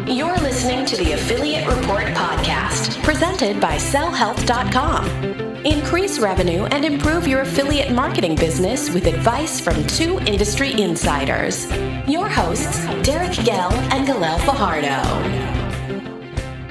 You're listening to the Affiliate Report podcast, presented by sellhealth.com. Increase revenue and improve your affiliate marketing business with advice from two industry insiders. Your hosts, Derek Galel and Galel Fajardo.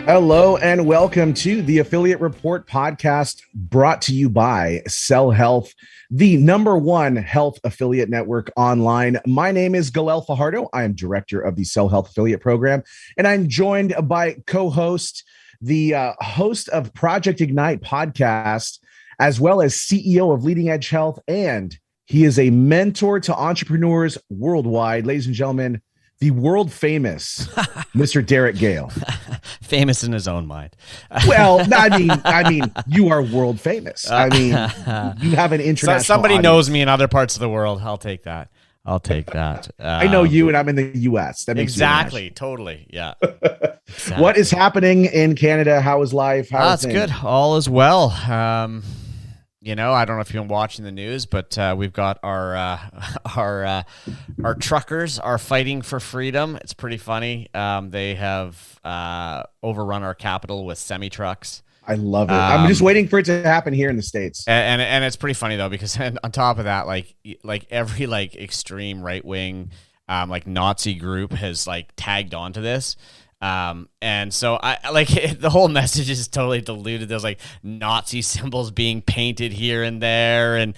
Hello and welcome to the Affiliate Report podcast, brought to you by Sell Health, the #1 health affiliate network online. My name is Galel Fajardo. I am director of the Sell Health Affiliate Program, and I'm joined by co-host, the host of Project Ignite podcast, as well as CEO of Leading Edge Health, and he is a mentor to entrepreneurs worldwide. Ladies and gentlemen, the world famous Mr. Derek Galel. Famous in his own mind. Well, I mean, you are world famous. I mean, you have an international. So somebody audience. knows me in other parts of the world. I'll take that. I know you, and I'm in the U.S. That makes exactly, totally, yeah. Exactly. What is happening in Canada? How is life? It's good. All is well. I don't know if you've been watching the news, but we've got our truckers are fighting for freedom. It's pretty funny. They have overrun our capital with semi-trucks. I love it. I'm just waiting for it to happen here in the States. And it's pretty funny though, because on top of that, like every extreme right wing Nazi group has tagged onto this. And so the whole message is totally diluted. There's Nazi symbols being painted here and there, and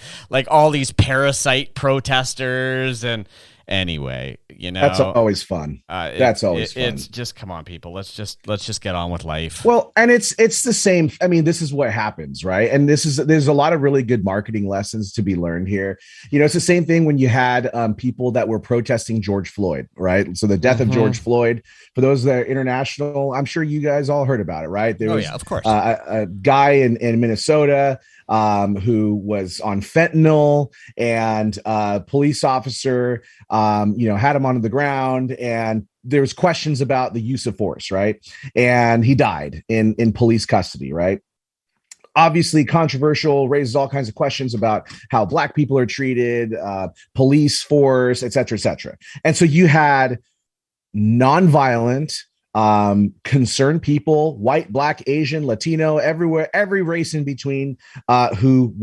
all these parasite protesters. And anyway, that's always fun. That's always fun. It's just, come on, people. Let's just get on with life. Well, and it's the same. I mean, this is what happens, right? And there's a lot of really good marketing lessons to be learned here. It's the same thing when you had people that were protesting George Floyd, right? So the death of George Floyd. For those that are international, I'm sure you guys all heard about it, right? There was, of course, a guy in Minnesota who was on fentanyl, and a police officer, had him on the ground, and there was questions about the use of force, right? And he died in police custody, right? Obviously controversial, raises all kinds of questions about how Black people are treated, police force, et cetera, et cetera. And so you had nonviolent, concerned people, white, Black, Asian, Latino, everywhere, every race in between, who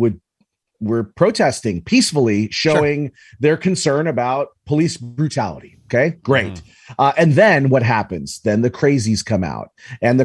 were protesting peacefully, showing their concern about police brutality. Okay, great. And then what happens? Then the crazies come out, and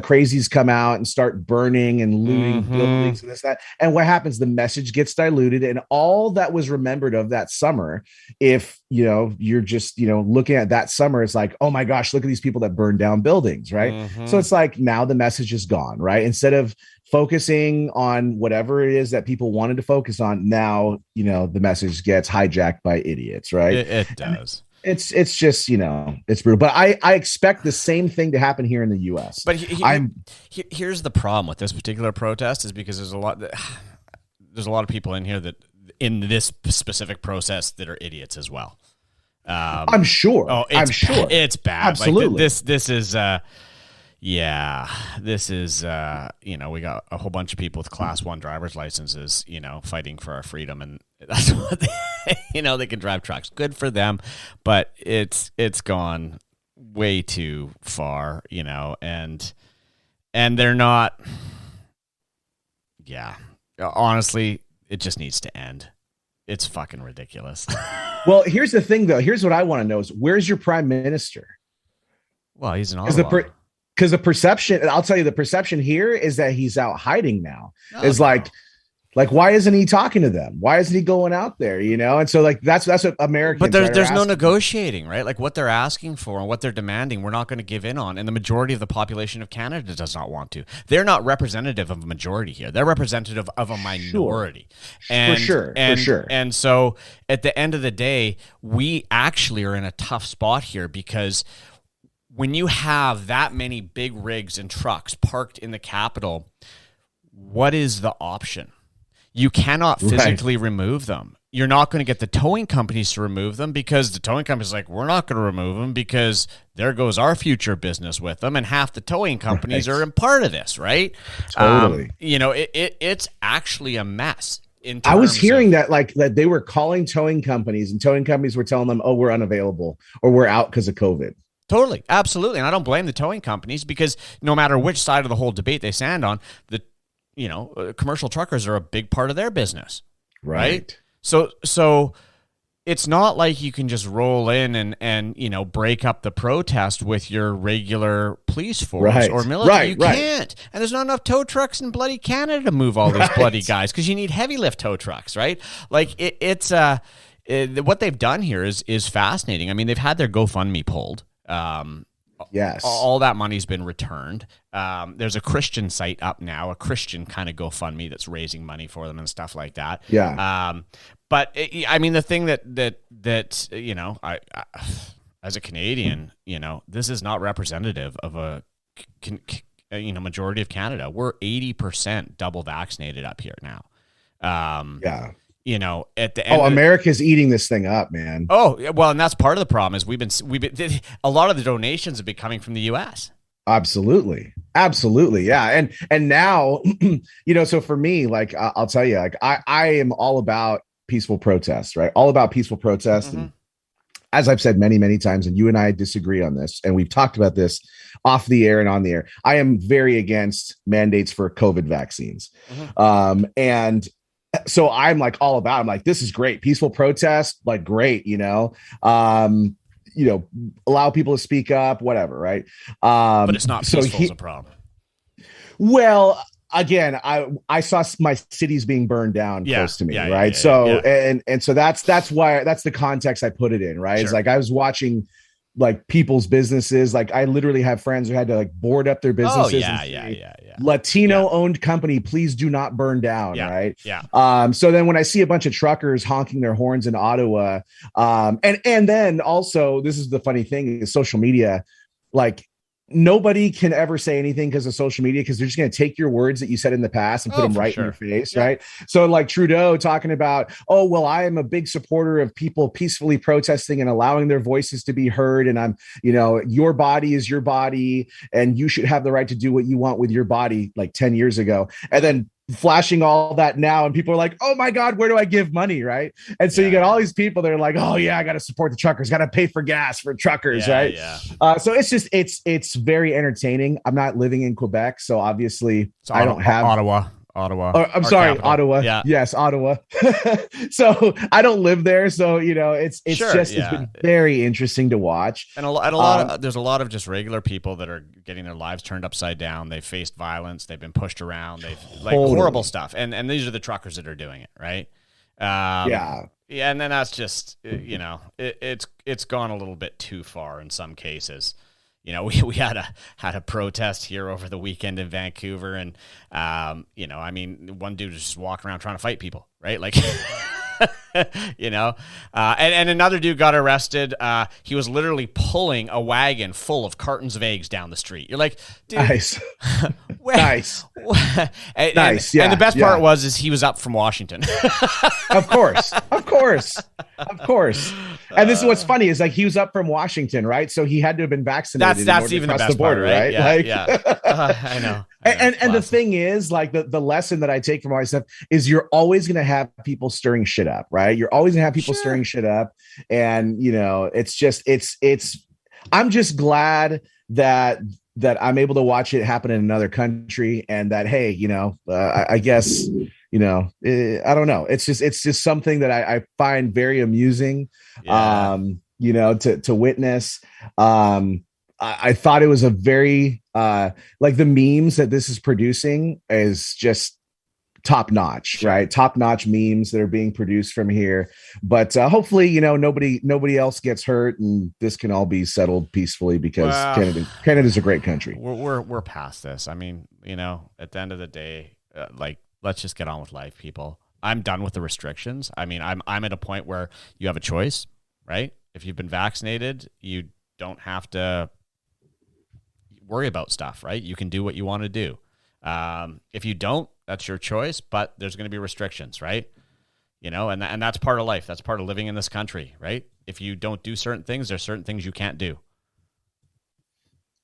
start burning and looting buildings and this, that. And what happens? The message gets diluted, and all that was remembered of that summer, if you're just looking at that summer, it's like, oh my gosh, look at these people that burned down buildings, right? So it's like, now the message is gone, right? Instead of focusing on whatever it is that people wanted to focus on, now the message gets hijacked by idiots, right? It does. It's just, it's brutal. But I expect the same thing to happen here in the U.S. But here's the problem with this particular protest, is because there's a lot of people in here that in this specific process that are idiots as well. I'm sure. I'm sure it's bad. Absolutely. This is we got a whole bunch of people with class 1 driver's licenses, fighting for our freedom, and that's what they can drive trucks. Good for them, but it's gone way too far, and they're not. Yeah, honestly, it just needs to end. It's fucking ridiculous. Well, here's the thing, though. Here's what I want to know: is where's your prime minister? Well, he's in Ottawa. Because the perception, I'll tell you, the perception here is that he's out hiding now. Like, why isn't he talking to them? Why isn't he going out there? And so that's what Americans. But there's no negotiating, right? Like, what they're asking for and what they're demanding, we're not going to give in on. And the majority of the population of Canada does not want to. They're not representative of a majority here. They're representative of a minority. For sure. And so at the end of the day, we actually are in a tough spot here, because when you have that many big rigs and trucks parked in the Capitol, what is the option? You cannot physically remove them. You're not going to get the towing companies to remove them, because the towing companies are like, we're not going to remove them because there goes our future business with them. And half the towing companies are in part of this, right? Totally. It's actually a mess. I was hearing that they were calling towing companies, and towing companies were telling them, oh, we're unavailable, or we're out because of COVID. Totally. Absolutely. And I don't blame the towing companies, because no matter which side of the whole debate they stand on, commercial truckers are a big part of their business. Right. So it's not like you can just roll in and break up the protest with your regular police force or military. You can't. And there's not enough tow trucks in bloody Canada to move all these bloody guys, because you need heavy lift tow trucks, right? Like it's what they've done here is fascinating. I mean, they've had their GoFundMe pulled. Yes. All that money's been returned. There's a Christian site up now, a Christian kind of GoFundMe that's raising money for them and stuff like that. Yeah. But the thing that I as a Canadian, this is not representative of a majority of Canada. We're 80% double vaccinated up here now. Yeah. At the end, America's eating this thing up, man. Oh, well, and that's part of the problem is we've been a lot of the donations have been coming from the U.S. Absolutely. Yeah. And now, so for me, like, I'll tell you, like, I am all about peaceful protests, right? All about peaceful protests. Mm-hmm. And as I've said many, many times, and you and I disagree on this, and we've talked about this off the air and on the air, I am very against mandates for COVID vaccines. Mm-hmm. And so I'm like all about, I'm like, this is great. Peaceful protest, like great, allow people to speak up, whatever. Right. But it's not peaceful is a problem. Well, again, I saw my cities being burned down close to me. Right. So that's why, that's the context I put it in. Right. Sure. It's like, I was watching like people's businesses. Like I literally have friends who had to like board up their businesses. Latino owned company, please do not burn down. Yeah. Right. Yeah. So then when I see a bunch of truckers honking their horns in Ottawa, and then also, this is the funny thing, is social media, like, nobody can ever say anything because of social media, because they're just going to take your words that you said in the past and put them right in your face. Yeah. Right. So like Trudeau talking about, oh, well, I am a big supporter of people peacefully protesting and allowing their voices to be heard. And I'm, your body is your body and you should have the right to do what you want with your body, like 10 years ago. And then flashing all that now, and people are like, oh my God, where do I give money? Right. And so you got all these people that are like, oh yeah, I got to support the truckers, got to pay for gas for truckers. Right. Yeah. So it's just, it's very entertaining. I'm not living in Quebec, so obviously I don't have Ottawa. Oh, I'm sorry, capital. Ottawa. Yeah. Yes, Ottawa. So I don't live there, so it's it's been very interesting to watch. And a lot of, there's a lot of just regular people that are getting their lives turned upside down. They faced violence. They've been pushed around. They've horrible stuff. And these are the truckers that are doing it, right? Yeah, and then that's just it's gone a little bit too far in some cases. We had a protest here over the weekend in Vancouver, and one dude was just walking around trying to fight people, right? Like, and another dude got arrested. He was literally pulling a wagon full of cartons of eggs down the street. You're like, dude, nice, nice. Nice. And the best part was he was up from Washington. Of course. And this is what's funny is like he was up from Washington, right? So he had to have been vaccinated. That's even the best border, right? Yeah. I know. And the thing is, like the lesson that I take from all this stuff is you're always going to have people stirring shit up, right? You're always going to have people stirring shit up, and it's just I'm just glad that I'm able to watch it happen in another country, and that, hey, I guess, I don't know. It's just something that I find very amusing, to witness. I thought it was a very, like the memes that this is producing is just top notch, right? Top notch memes that are being produced from here. But hopefully, nobody else gets hurt, and this can all be settled peacefully, because Canada's a great country. We're past this. I mean, at the end of the day, let's just get on with life, people. I'm done with the restrictions. I mean, I'm at a point where you have a choice, right? If you've been vaccinated, you don't have to worry about stuff, right? You can do what you want to do. If you don't, that's your choice, but there's going to be restrictions, right? And that's part of life. That's part of living in this country, right? If you don't do certain things, there's certain things you can't do.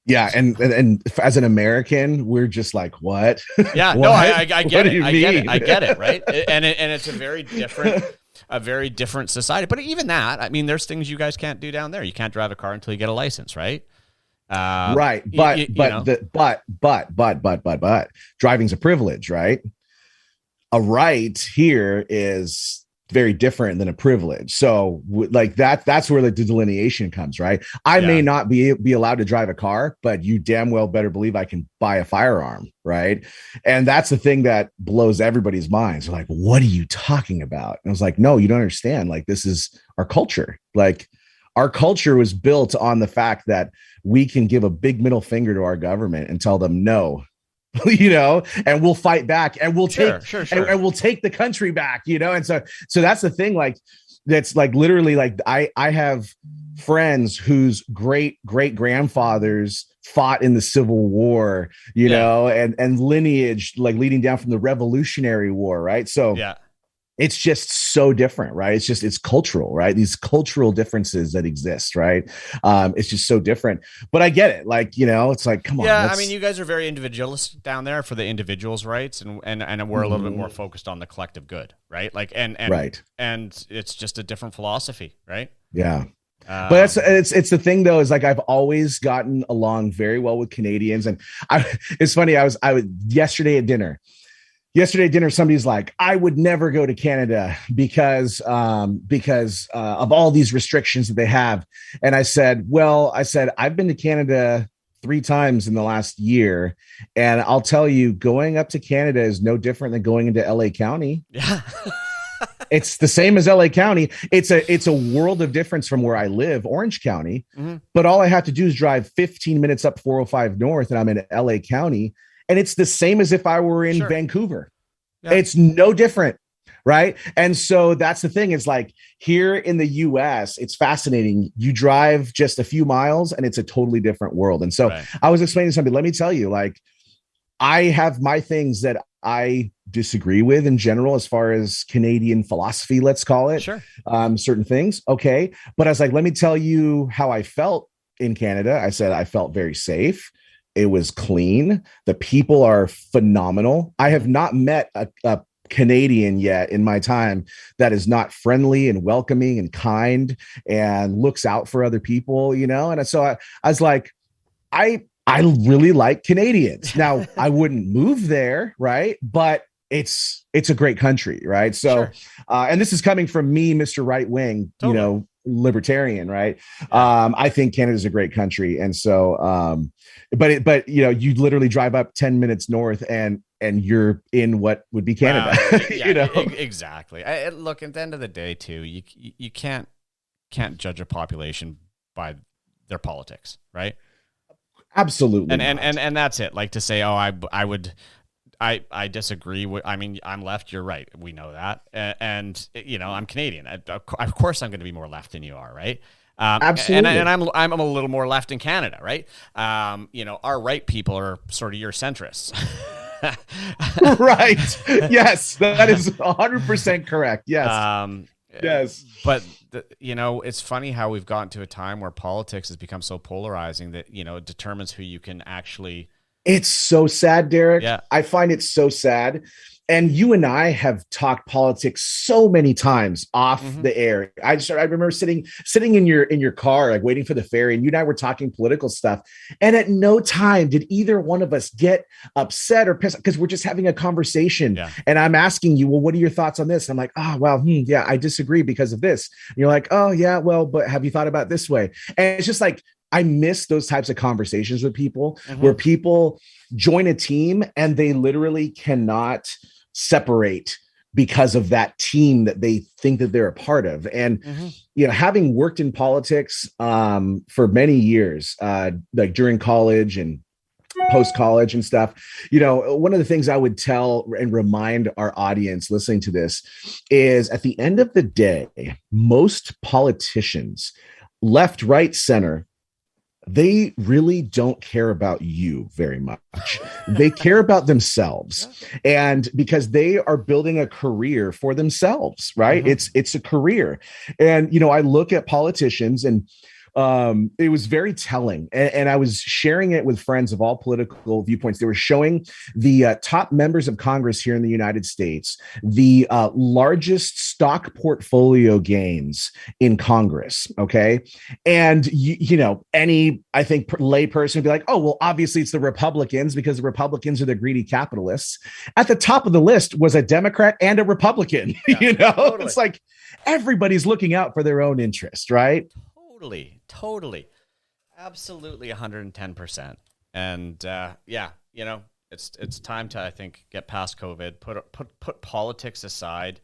Yeah, and as an American, we're just like, what? Yeah, no, I get it. I get it, right? And it's a very different society. But even that, I mean, there's things you guys can't do down there. You can't drive a car until you get a license, right? Right. But driving's a privilege, right? A right here is very different than a privilege. So like that's where the delineation comes, right? I may not be allowed to drive a car, but you damn well better believe I can buy a firearm, right? And that's the thing that blows everybody's minds. They're like, what are you talking about? And I was like, no, you don't understand. Like, this is our culture. Like, our culture was built on the fact that we can give a big middle finger to our government and tell them no, and we'll fight back, and we'll take and we'll take the country back, and so that's the thing. Like, that's like literally, like, I have friends whose great grandfathers fought in the Civil War, and lineage, like, leading down from the Revolutionary War, right? So it's just so different, right? It's cultural, right? These cultural differences that exist, right? It's just so different. But I get it. Like, it's like, come on. Yeah, I mean, you guys are very individualist down there for the individual's rights, and we're a little bit more focused on the collective good, right? Like, and it's just a different philosophy, right? Yeah. But it's the thing, though, is like, I've always gotten along very well with Canadians, and it's funny. I was yesterday at dinner, somebody's like, I would never go to Canada because of all these restrictions that they have. And I said, I've been to Canada 3 times in the last year. And I'll tell you, going up to Canada is no different than going into LA County. Yeah. It's the same as LA County. It's a world of difference from where I live, Orange County. Mm-hmm. But all I have to do is drive 15 minutes up 405 North, and I'm in LA County. And it's the same as if I were in Vancouver. Yeah. It's no different, right? And so that's the thing. It's like, here in the US, it's fascinating. You drive just a few miles and it's a totally different world. And so I was explaining to somebody, let me tell you, like, I have my things that I disagree with in general, as far as Canadian philosophy, let's call it. Sure. Certain things. Okay. But I was like, let me tell you how I felt in Canada. I said, I felt very safe. It was clean. The people are phenomenal. I have not met a Canadian yet in my time that is not friendly and welcoming and kind and looks out for other people, And so I was like, I really like Canadians. Now, I wouldn't move there, right? But it's a great country, right? So, and this is coming from me, Mr. Right Wing, totally. Libertarian, right? I think Canada's a great country. And so, but you literally drive up 10 minutes north and you're in what would be Canada. Exactly. Look, at the end of the day too, you can't judge a population by their politics, right? Absolutely. And that's it. Like, to say, I disagree with, I mean, I'm left, you're right. We know that. And I'm Canadian. Of course I'm going to be more left than you are. Right. Absolutely. And I'm a little more left in Canada. Right. Our right people are sort of your centrists. Right. Yes. That is 100% correct. Yes. Yes. But it's funny how we've gotten to a time where politics has become so polarizing that, it determines who you can actually. It's so sad, Derek. Yeah. I find it so sad. And you and I have talked politics so many times off the air. I remember sitting in your car, like waiting for the ferry, and you and I were talking political stuff. And at no time did either one of us get upset or pissed, because we're just having a conversation. Yeah. And I'm asking you, well, what are your thoughts on this? And I'm like, oh, well, yeah, I disagree because of this. And you're like, oh, yeah, well, but have you thought about this way? And it's just like, I miss those types of conversations with people where people join a team and they literally cannot separate because of that team that they think that they're a part of. And, having worked in politics for many years, like during college and post-college and stuff, one of the things I would tell and remind our audience listening to this is, at the end of the day, most politicians, left, right, center, they really don't care about you very much. They care about themselves. And because they are building a career for themselves, right? It's a career. And, I look at politicians, and it was very telling. And I was sharing it with friends of all political viewpoints. They were showing the top members of Congress here in the United States, the largest stock portfolio gains in Congress. Okay. And, any, I think, lay person would be like, oh, well, obviously it's the Republicans because the Republicans are the greedy capitalists. At the top of the list was a Democrat and a Republican. Yeah, totally. It's like everybody's looking out for their own interest, right? Totally. Absolutely 110%. And it's time to, I think, get past COVID, put politics aside.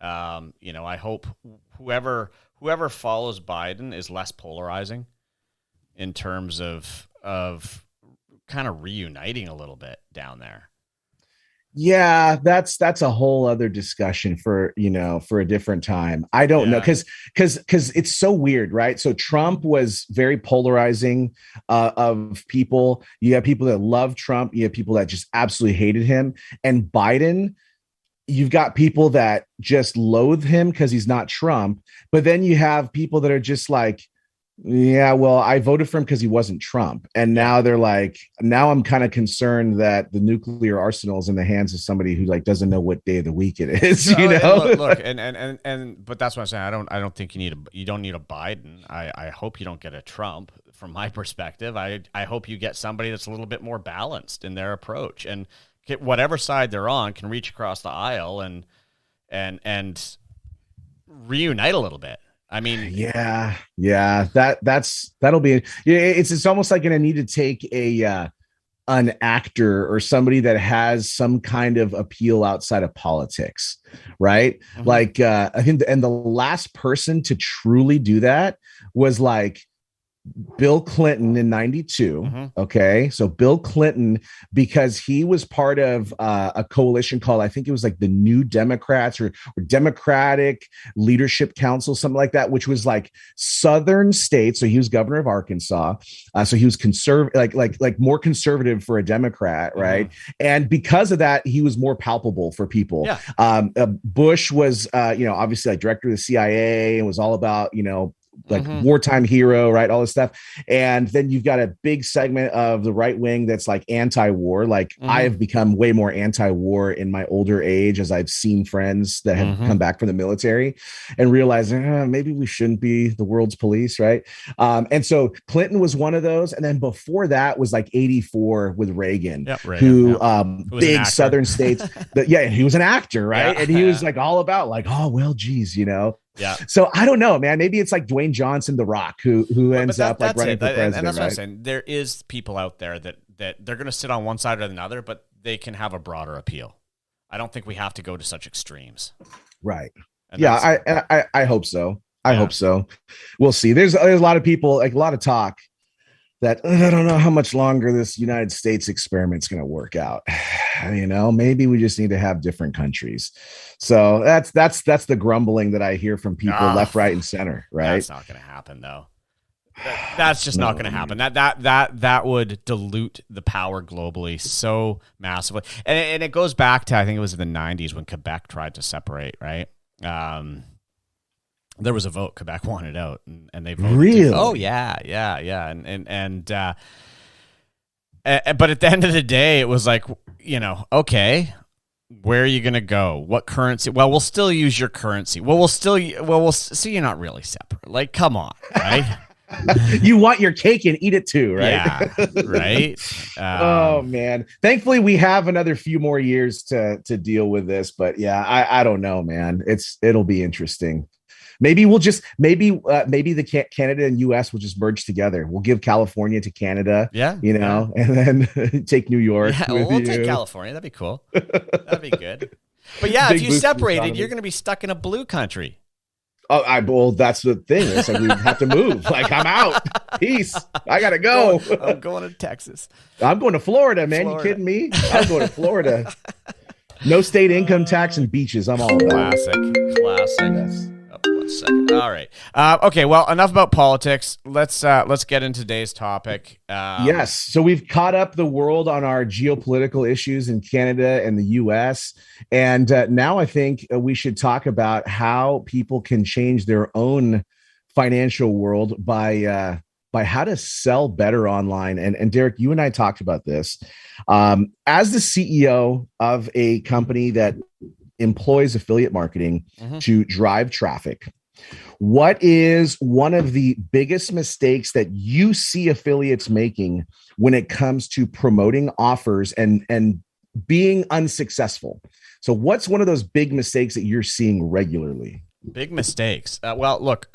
I hope whoever follows Biden is less polarizing in terms of kind of reuniting a little bit down there. Yeah, that's a whole other discussion for a different time. I don't know, because it's so weird, right? So Trump was very polarizing of people. You have people that love Trump, you have people that just absolutely hated him, and Biden, you've got people that just loathe him because he's not Trump, but then you have people that are just like, yeah, well, I voted for him because he wasn't Trump. And now they're like, now I'm kind of concerned that the nuclear arsenal is in the hands of somebody who doesn't know what day of the week it is. Look, but that's what I'm saying. I don't think you don't need a Biden. I hope you don't get a Trump. From my perspective, I hope you get somebody that's a little bit more balanced in their approach, and get whatever side they're on can reach across the aisle and reunite a little bit. I mean, yeah, that'll be, it's almost like going to need to take an actor or somebody that has some kind of appeal outside of politics, right? Mm-hmm. Like, I think, and the last person to truly do that was like Bill Clinton in 92. Mm-hmm. Okay. So Bill Clinton, because he was part of a coalition called, I think it was like the New Democrats or Democratic Leadership Council, something like that, which was like Southern states. So he was governor of Arkansas. So he was conservative, like more conservative for a Democrat. Right. Mm-hmm. And because of that, he was more palpable for people. Yeah. Bush was, obviously like director of the CIA and was all about, like wartime hero, right? All this stuff. And then you've got a big segment of the right wing that's like anti-war. Like I have become way more anti-war in my older age as I've seen friends that have come back from the military and realized maybe we shouldn't be the world's police, right? And so Clinton was one of those. And then before that was like 84 with Reagan, who big Southern states. He was an actor, right? Yeah, and he was like all about like, oh, well, geez, Yeah. So I don't know, man. Maybe it's like Dwayne Johnson, The Rock, who ends up like running for president. And that's what I'm saying. There is people out there that they're going to sit on one side or another, but they can have a broader appeal. I don't think we have to go to such extremes. Right. And I hope so. I hope so. We'll see. There's a lot of people, like a lot of talk that I don't know how much longer this United States experiment's going to work out. Maybe we just need to have different countries. So that's the grumbling that I hear from people left, right, and center. Right? That's not going to happen, though. That's just not going to happen. That would dilute the power globally so massively. And it goes back to, I think it was in the 90s when Quebec tried to separate. Right. There was a vote. Quebec wanted out, and they voted. Really? Oh yeah. But at the end of the day, it was like, okay, where are you going to go? What currency? Well, we'll still use your currency. We'll so you're not really separate. Like, come on, right? You want your cake and eat it too, right? Yeah, right. Oh man. Thankfully, we have another few more years to deal with this, but yeah, I don't know, man. It'll be interesting. Maybe the Canada and US will just merge together. We'll give California to Canada, and then take New York. Yeah, we'll take California. That'd be cool. That'd be good. But yeah, if you separated, you're going to be stuck in a blue country. Well, that's the thing. It's like we have to move. Like, I'm out. Peace. I gotta go. I'm going to Texas. I'm going to Florida, man. Florida. You kidding me? I'm going to Florida. No state income tax and beaches. I'm all about it. Classic. Yes. 1 second. All right. Okay. Well, enough about politics. Let's get into today's topic. Yes. So we've caught up the world on our geopolitical issues in Canada and the U.S. And now I think we should talk about how people can change their own financial world by how to sell better online. And Derek, you and I talked about this. As the CEO of a company that employs affiliate marketing to drive traffic, what is one of the biggest mistakes that you see affiliates making when it comes to promoting offers and being unsuccessful? So what's one of those big mistakes that you're seeing regularly? Big mistakes. Well, look,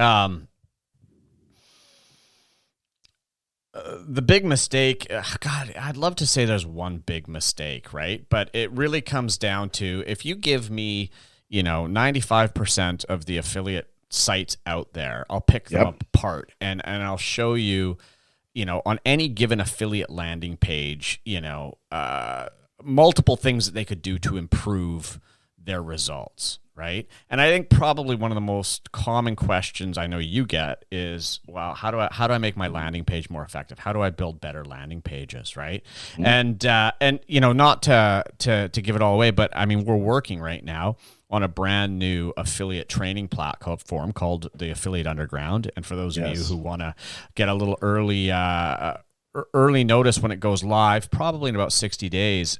the big mistake, God, I'd love to say there's one big mistake, right? But it really comes down to, if you give me, 95% of the affiliate sites out there, I'll pick them apart and I'll show you, on any given affiliate landing page, multiple things that they could do to improve their results, right? And I think probably one of the most common questions I know you get is, well, how do I make my landing page more effective? How do I build better landing pages, right? And not to give it all away, but I mean, we're working right now on a brand new affiliate training platform called the Affiliate Underground. And for those of you who want to get a little early notice when it goes live, probably in about 60 days,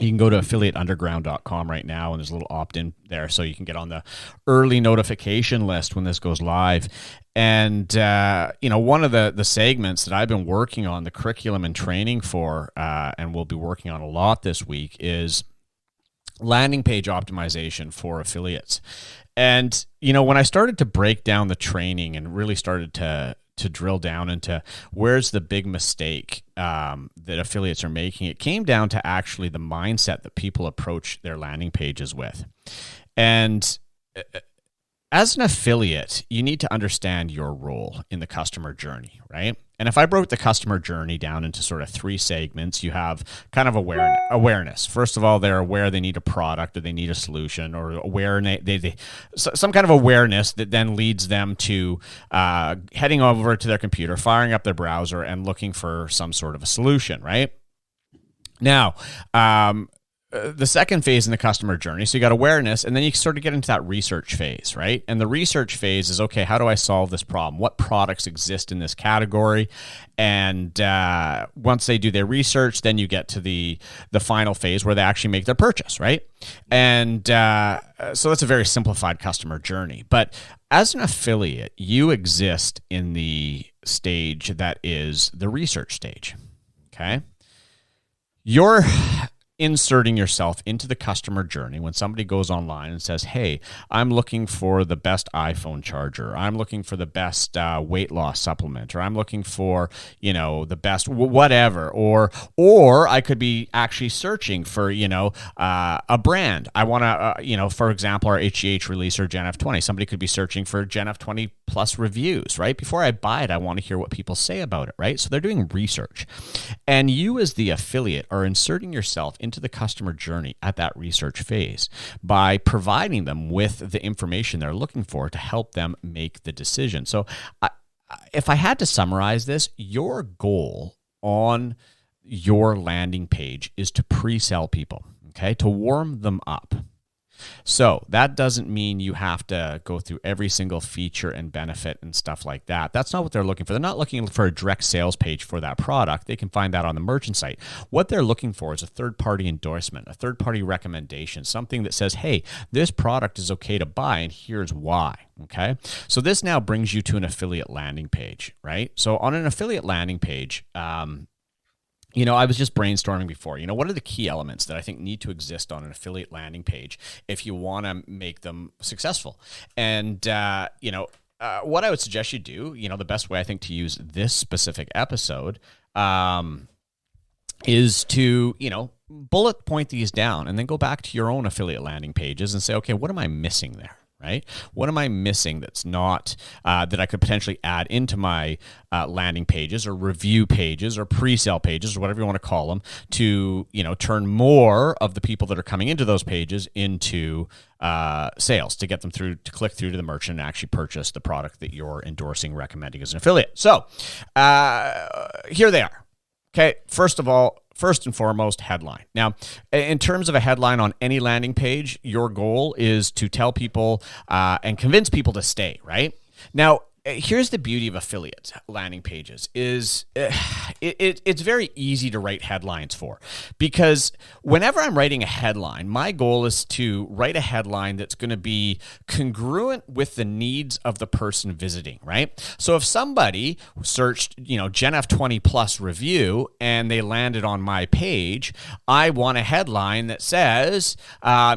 you can go to affiliateunderground.com right now, and there's a little opt-in there so you can get on the early notification list when this goes live. And, one of the segments that I've been working on, the curriculum and training for, and we'll be working on a lot this week, is landing page optimization for affiliates. And, when I started to break down the training and really started to drill down into where's the big mistake that affiliates are making, it came down to actually the mindset that people approach their landing pages with. And as an affiliate, you need to understand your role in the customer journey, right? And if I broke the customer journey down into sort of 3 segments, you have kind of awareness. First of all, they're aware they need a product or they need a solution, or some kind of awareness that then leads them to heading over to their computer, firing up their browser, and looking for some sort of a solution, right? Now, the second phase in the customer journey, so you got awareness, and then you sort of get into that research phase, right? And the research phase is, okay, how do I solve this problem? What products exist in this category? And once they do their research, then you get to the final phase where they actually make their purchase, right? And so that's a very simplified customer journey. But as an affiliate, you exist in the stage that is the research stage, okay? You're inserting yourself into the customer journey when somebody goes online and says, hey, I'm looking for the best iPhone charger, I'm looking for the best weight loss supplement, or I'm looking for, the best whatever, or I could be actually searching for, a brand. I want to, for example, our HGH releaser Gen F20, somebody could be searching for Gen F20 plus reviews, right? Before I buy it, I want to hear what people say about it, right? So they're doing research. And you as the affiliate are inserting yourself into the customer journey at that research phase by providing them with the information they're looking for to help them make the decision. So if I had to summarize this, your goal on your landing page is to pre-sell people, okay, to warm them up. So that doesn't mean you have to go through every single feature and benefit and stuff like that. That's not what they're looking for. They're not looking for a direct sales page for that product. They can find that on the merchant site. What they're looking for is a third-party endorsement, a third-party recommendation, something that says, hey, this product is okay to buy and here's why, okay? So this now brings you to an affiliate landing page, right? So on an affiliate landing page, I was just brainstorming before, what are the key elements that I think need to exist on an affiliate landing page if you want to make them successful? And, what I would suggest you do, the best way I think to use this specific episode is to, bullet point these down and then go back to your own affiliate landing pages and say, okay, what am I missing there? Right? What am I missing that's not, that I could potentially add into my landing pages or review pages or pre-sale pages or whatever you want to call them to, turn more of the people that are coming into those pages into sales, to get them through, to click through to the merchant and actually purchase the product that you're endorsing, recommending as an affiliate. So here they are. Okay, first and foremost, headline. Now, in terms of a headline on any landing page, your goal is to tell people and convince people to stay, right? Now, here's the beauty of affiliate landing pages is it's very easy to write headlines for, because whenever I'm writing a headline, my goal is to write a headline that's going to be congruent with the needs of the person visiting, right? So if somebody searched, Gen F20 Plus review and they landed on my page, I want a headline that says,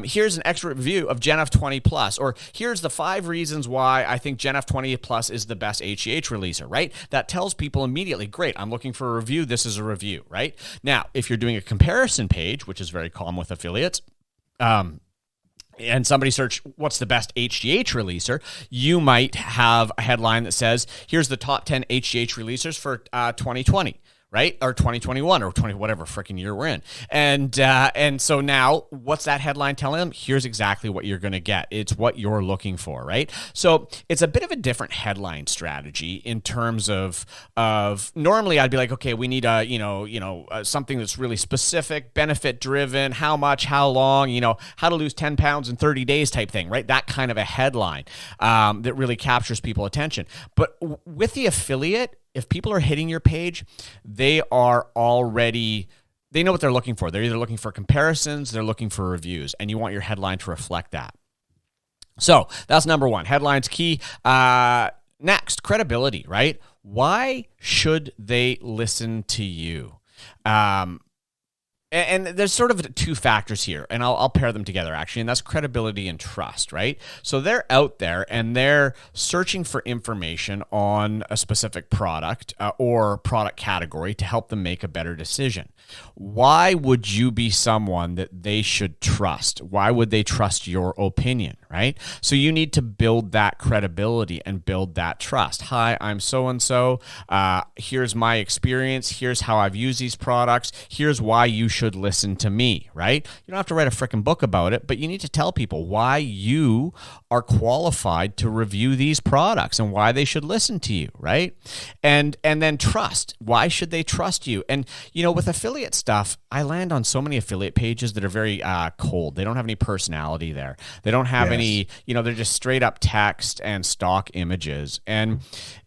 here's an expert review of Gen F20 Plus, or here's the 5 reasons why I think Gen F20 Plus is the best HGH releaser, right? That tells people immediately, great, I'm looking for a review. This is a review, right? Now, if you're doing a comparison page, which is very common with affiliates, and somebody search what's the best HGH releaser, you might have a headline that says, here's the top 10 HGH releasers for 2020. Right? Or 2021 or 20, whatever freaking year we're in. And so now what's that headline telling them? Here's exactly what you're going to get. It's what you're looking for, right? So it's a bit of a different headline strategy in terms of normally I'd be like, okay, we need something that's really specific, benefit driven, how much, how long, how to lose 10 pounds in 30 days type thing, right? That kind of a headline that really captures people's attention. But with the affiliate, if people are hitting your page, they know what they're looking for. They're either looking for comparisons, they're looking for reviews, and you want your headline to reflect that. So that's number one. Headline's key. Next, credibility, right? Why should they listen to you? And there's sort of 2 factors here, and I'll pair them together, actually, and that's credibility and trust, right? So they're out there, and they're searching for information on a specific product or product category to help them make a better decision. Why would you be someone that they should trust? Why would they trust your opinion, right? So you need to build that credibility and build that trust. Hi, I'm so-and-so. Here's my experience. Here's how I've used these products. Here's why you should listen to me, right? You don't have to write a freaking book about it, but you need to tell people why you are qualified to review these products and why they should listen to you, right? And then trust. Why should they trust you? And, with affiliate stuff, I land on so many affiliate pages that are very cold. They don't have any personality there. They don't have any, they're just straight up text and stock images. And,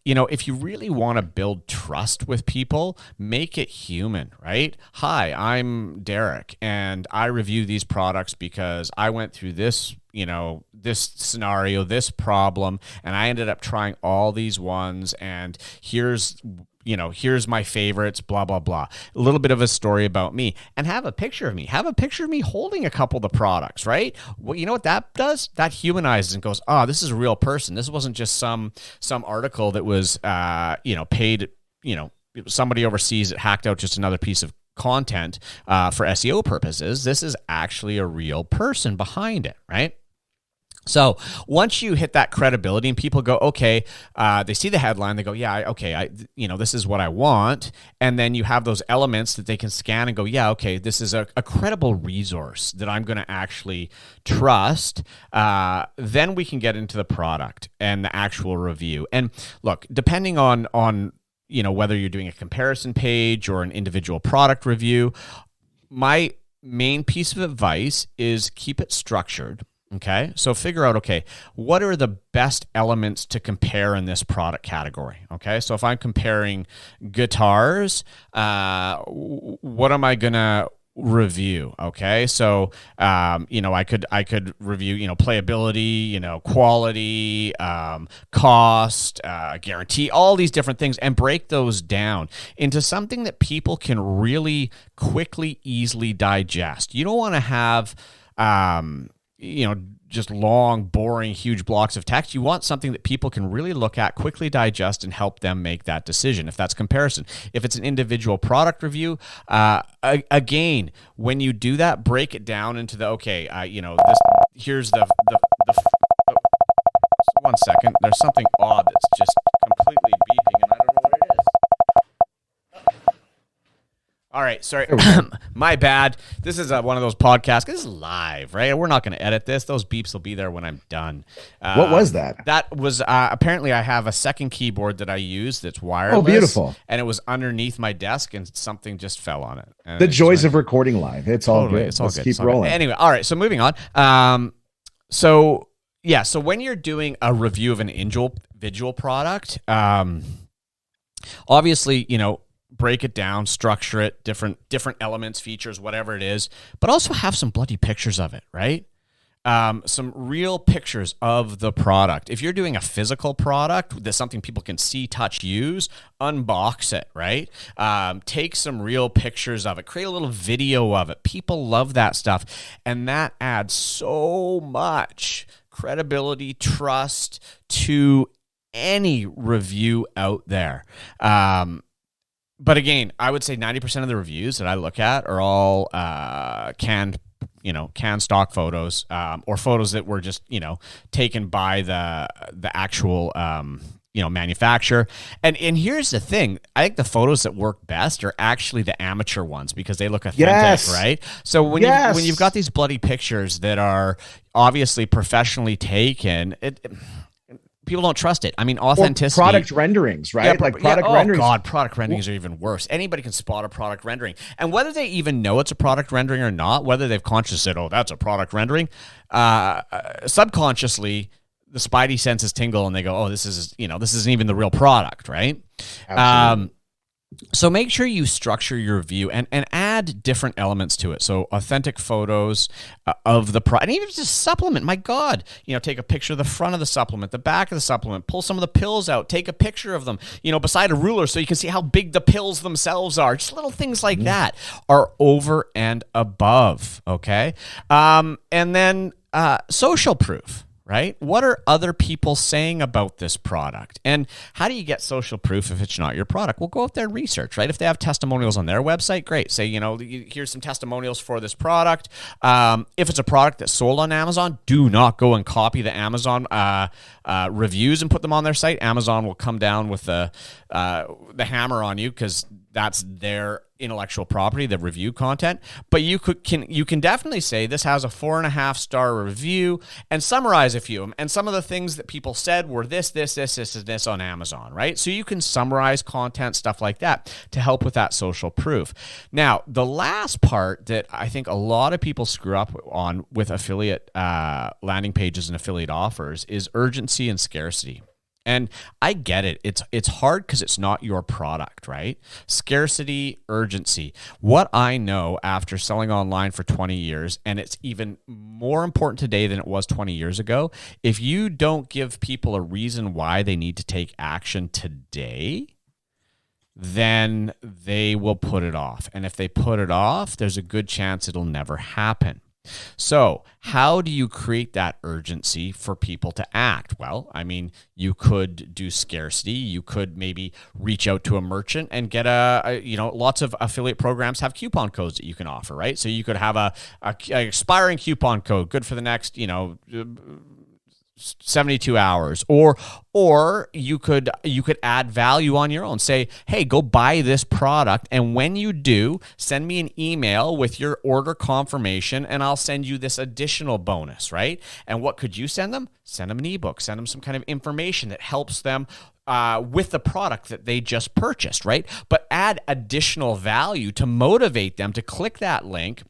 if you really want to build trust with people, make it human, right? Hi, I'm Derek, and I review these products because I went through this, this scenario, this problem, and I ended up trying all these ones, and here's my favorites, blah, blah, blah. A little bit of a story about me, and have a picture of me. Have a picture of me holding a couple of the products, right? Well, you know what that does? That humanizes and goes, this is a real person. This wasn't just some article that was, paid, somebody overseas that hacked out just another piece of content for SEO purposes. This is actually a real person behind it, right? So once you hit that credibility and people go, okay, they see the headline, they go, yeah, okay, this is what I want. And then you have those elements that they can scan and go, yeah, okay, this is a credible resource that I'm going to actually trust. Then we can get into the product and the actual review. And look, depending on whether you're doing a comparison page or an individual product review, my main piece of advice is keep it structured. Okay, so figure out, okay, what are the best elements to compare in this product category? Okay, so if I'm comparing guitars, what am I gonna review? Okay, so I could review playability, quality, cost, guarantee, all these different things, and break those down into something that people can really quickly, easily digest. You don't want to have just long, boring, huge blocks of text. You want something that people can really look at, quickly digest, and help them make that decision. If that's comparison, if it's an individual product review, again, when you do that, break it down into here's the one second. There's something odd that's just completely beeping, and I don't know what it is. All right, sorry. My bad. This is one of those podcasts. This is live, right? We're not going to edit this. Those beeps will be there when I'm done. What was that? That was apparently I have a second keyboard that I use that's wireless. Oh, beautiful. And it was underneath my desk, and something just fell on it. And the joys of recording live. It's all good. It's all Let's good. keep rolling. Anyway, all right, so moving on. So Yeah, so when you're doing a review of an individual product, obviously, break it down, structure it, different elements, features, whatever it is, but also have some bloody pictures of it, right? Some real pictures of the product. If you're doing a physical product, that's something people can see, touch, use, unbox it, right? Take some real pictures of it, create a little video of it. People love that stuff, and that adds so much credibility, trust to any review out there. But again, I would say 90% of the reviews that I look at are all canned stock photos, or photos that were just, taken by the actual, manufacturer. And here's the thing. I think the photos that work best are actually the amateur ones because they look authentic, right? So when you've got these bloody pictures that are obviously professionally taken, people don't trust it. I mean, authenticity. Or product renderings, right? Renderings. Oh, God, product renderings are even worse. Anybody can spot a product rendering. And whether they even know it's a product rendering or not, whether they've consciously said, oh, that's a product rendering, subconsciously, the spidey senses tingle and they go, oh, this isn't even the real product, right? Absolutely. So make sure you structure your review and add different elements to it. So authentic photos of the product, and even just supplement. My God, take a picture of the front of the supplement, the back of the supplement, pull some of the pills out, take a picture of them, beside a ruler so you can see how big the pills themselves are. Just little things like that are over and above. Okay. And then social proof. Right? What are other people saying about this product? And how do you get social proof if it's not your product? Well, go out there and research, right? If they have testimonials on their website, great. Say, here's some testimonials for this product. If it's a product that's sold on Amazon, do not go and copy the Amazon reviews and put them on their site. Amazon will come down with the hammer on you because that's their intellectual property, the review content. But you can definitely say this has a 4.5-star review and summarize a few of them. And some of the things that people said were this on Amazon, right? So you can summarize content, stuff like that to help with that social proof. Now, the last part that I think a lot of people screw up on with affiliate landing pages and affiliate offers is urgency and scarcity. And I get it. It's hard because it's not your product, right? Scarcity, urgency. What I know after selling online for 20 years, and it's even more important today than it was 20 years ago, if you don't give people a reason why they need to take action today, then they will put it off. And if they put it off, there's a good chance it'll never happen. So how do you create that urgency for people to act? Well, I mean, you could do scarcity. You could maybe reach out to a merchant and get lots of affiliate programs have coupon codes that you can offer, right? So you could have a expiring coupon code, good for the next, 72 hours, or you could add value on your own. Say, hey, go buy this product, and when you do, send me an email with your order confirmation and I'll send you this additional bonus, right? And what could you send them? Send them an ebook, send them some kind of information that helps them with the product that they just purchased, right? But add additional value to motivate them to click that link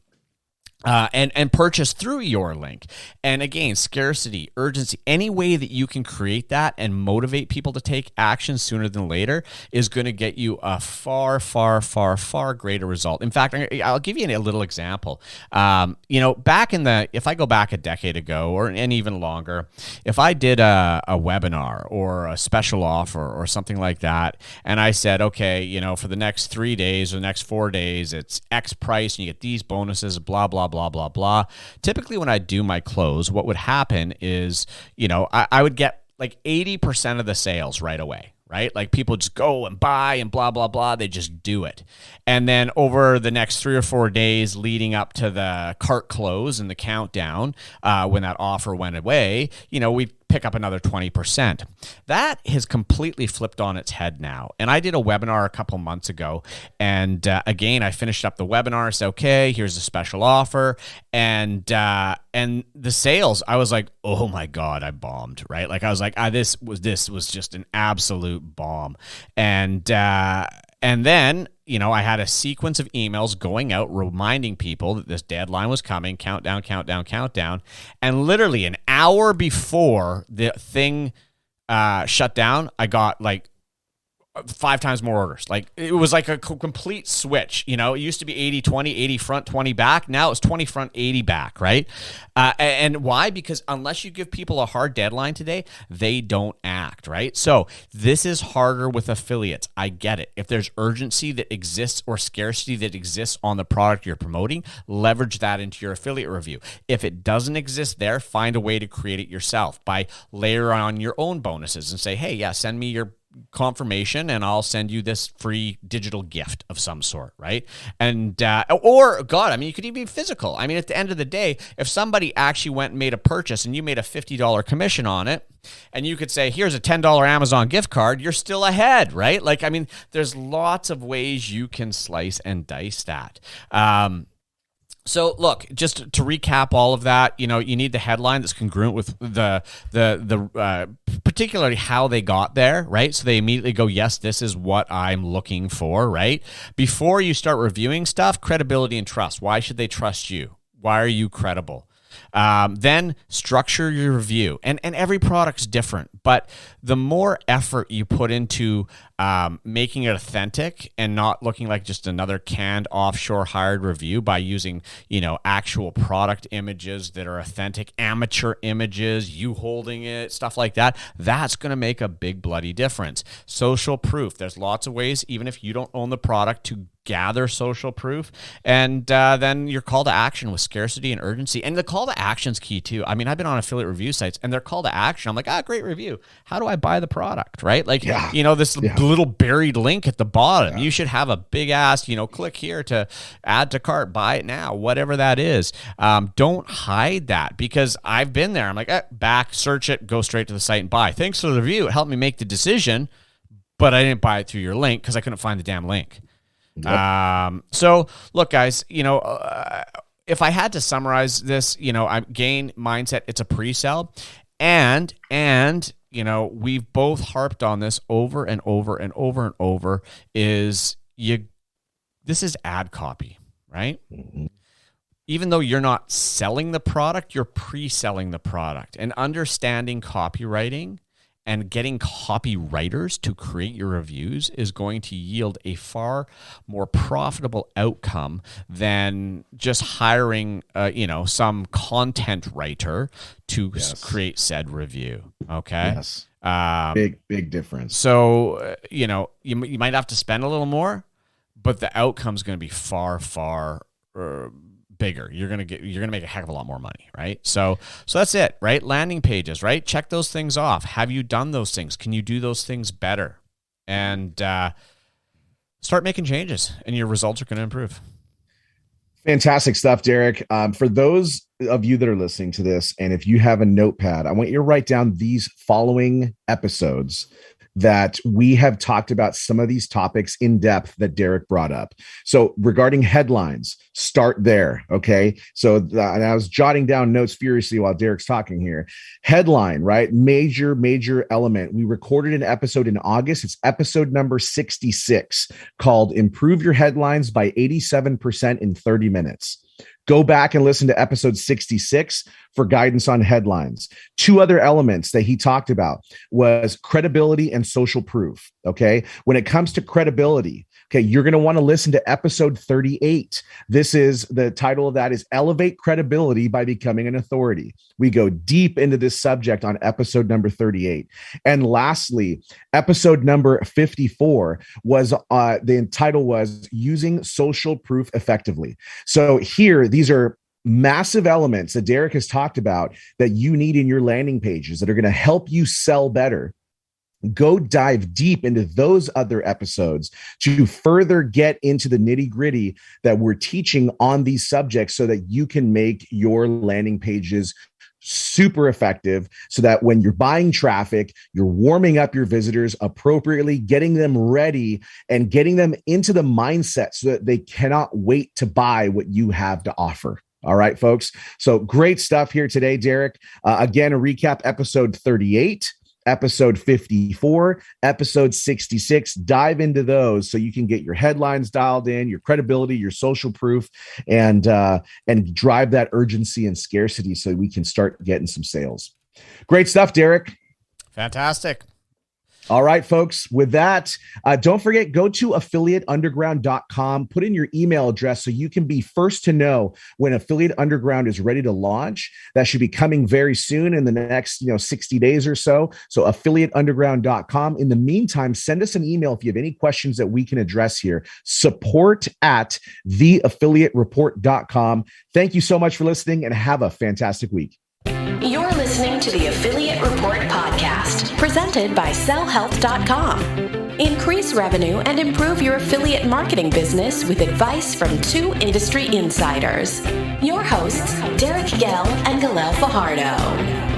and purchase through your link. And again, scarcity, urgency, any way that you can create that and motivate people to take action sooner than later is going to get you a far, far, far, far greater result. In fact, I'll give you a little example. If I go back a decade ago and even longer, if I did a webinar or a special offer or something like that, and I said, okay, for the next 3 days or the next 4 days, it's X price and you get these bonuses, blah, blah, blah, blah, blah. Typically, when I do my close, what would happen is, I would get like 80% of the sales right away, right? Like people just go and buy and blah, blah, blah. They just do it. And then over the next 3 or 4 days leading up to the cart close and the countdown, when that offer went away, we'd pick up another 20%. That has completely flipped on its head now. And I did a webinar a couple months ago. And again, I finished up the webinar, said, okay, here's a special offer. And the sales, I was like, oh my God, I bombed, right? Like I was like, this was just an absolute bomb. And And then, I had a sequence of emails going out reminding people that this deadline was coming, countdown, countdown, countdown. And literally an hour before the thing shut down, I got like 5 times more orders. Like it was like a complete switch. It used to be 80-20, 80 front, 20 back. Now it's 20 front, 80 back, right? And why? Because unless you give people a hard deadline today, they don't act, right? So this is harder with affiliates. I get it. If there's urgency that exists or scarcity that exists on the product you're promoting, leverage that into your affiliate review. If it doesn't exist there, find a way to create it yourself by layer on your own bonuses and say, hey, yeah, send me your confirmation and I'll send you this free digital gift of some sort, right? And or God, you could even be physical. At the end of the day, if somebody actually went and made a purchase and you made a $50 commission on it, and you could say, here's a $10 Amazon gift card, you're still ahead, right? There's lots of ways you can slice and dice that. So look, just to recap all of that, you need the headline that's congruent with the particularly how they got there, right? So they immediately go, yes, this is what I'm looking for, right? Before you start reviewing stuff, credibility and trust. Why should they trust you? Why are you credible? Then structure your review, and every product's different, but the more effort you put into making it authentic and not looking like just another canned offshore hired review by using, actual product images that are authentic, amateur images, you holding it, stuff like that, that's going to make a big bloody difference. Social proof. There's lots of ways, even if you don't own the product, to gather social proof, and then your call to action with scarcity and urgency. And the call to action's key too. I've been on affiliate review sites and their call to action, I'm like, great review. How do I buy the product, right? This little buried link at the bottom. You should have a big ass, click here to add to cart, buy it now, whatever that is. Don't hide that, because I've been there. I'm like, back, search it, go straight to the site and buy. Thanks for the review. It helped me make the decision, but I didn't buy it through your link because I couldn't find the damn link. Yep. So look, guys, if I had to summarize this, gain mindset, it's a pre-sell, and we've both harped on this over and over and over and over, this is ad copy, right? Mm-hmm. Even though you're not selling the product, you're pre-selling the product, and understanding copywriting and getting copywriters to create your reviews is going to yield a far more profitable outcome than just hiring, some content writer to create said review. Okay. Yes. Big difference. So, you might have to spend a little more, but the outcome's going to be far, far bigger. You're gonna make a heck of a lot more money, right? So that's it, right? Landing pages, right? Check those things off. Have you done those things? Can you do those things better? And start making changes, and your results are going to improve. Fantastic stuff, Derek. For those of you that are listening to this, and if you have a notepad, I want you to write down these following episodes that we have talked about some of these topics in depth that Derek brought up. So regarding headlines, start there. Okay. So and I was jotting down notes furiously while Derek's talking here. Headline, right? Major element. We recorded an episode in August. It's episode number 66 called Improve Your Headlines by 87% in 30 minutes. Go back and listen to episode 66 for guidance on headlines. 2 other elements that he talked about was credibility and social proof. Okay. When it comes to credibility, okay, you're going to want to listen to episode 38. This is the title of that is Elevate Credibility by Becoming an Authority. We go deep into this subject on episode number 38. And lastly, episode number 54 was the title was Using Social Proof Effectively. So here, these are massive elements that Derek has talked about that you need in your landing pages that are going to help you sell better. Go dive deep into those other episodes to further get into the nitty-gritty that we're teaching on these subjects so that you can make your landing pages super effective, so that when you're buying traffic, you're warming up your visitors appropriately, getting them ready and getting them into the mindset so that they cannot wait to buy what you have to offer. All right, folks. So great stuff here today, Derek. Again, a recap, episode 38. episode 54, episode 66. Dive into those so you can get your headlines dialed in, your credibility, your social proof, and drive that urgency and scarcity so we can start getting some sales. Great stuff, Derek. Fantastic. All right, folks. With that, don't forget, go to affiliateunderground.com, put in your email address so you can be first to know when Affiliate Underground is ready to launch. That should be coming very soon in the next 60 days or so. So affiliateunderground.com. In the meantime, send us an email if you have any questions that we can address here. support@theaffiliatereport.com. Thank you so much for listening and have a fantastic week. You're listening to the Affiliate Report podcast, presented by sellhealth.com. Increase revenue and improve your affiliate marketing business with advice from two industry insiders. Your hosts, Derek Galel and Galel Fajardo.